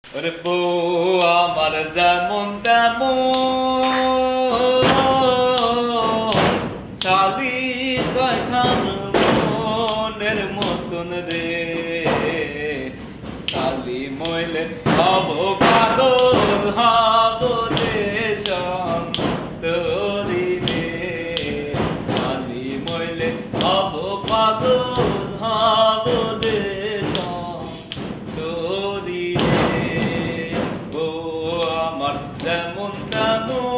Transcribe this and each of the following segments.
ওরে বউ আমার যেমন তেমন শালি কয়খান মনের মতন রে শালি মইলে হব পাগল হব দেশন তোরি রে শালি মইলে হব পাগল হব দেশন তোরি রে ও আমার যেমন তেমন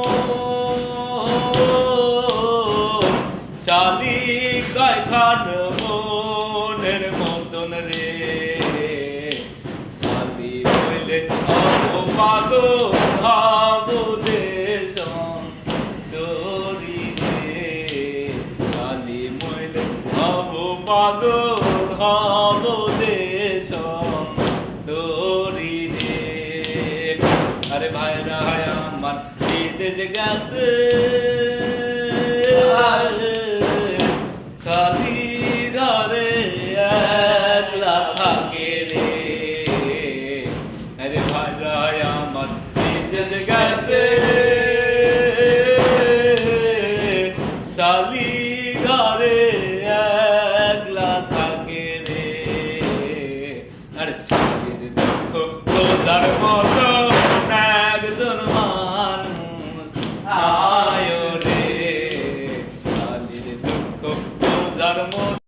শালি কয়খান মনের মতন রে শালি বইলে হব পাগল হব দেশন তোরি রে শালি মইলে হব পাগল হব দেশন তোরি রে আরে ভাইরা আমার বিদেশ গেছে শালি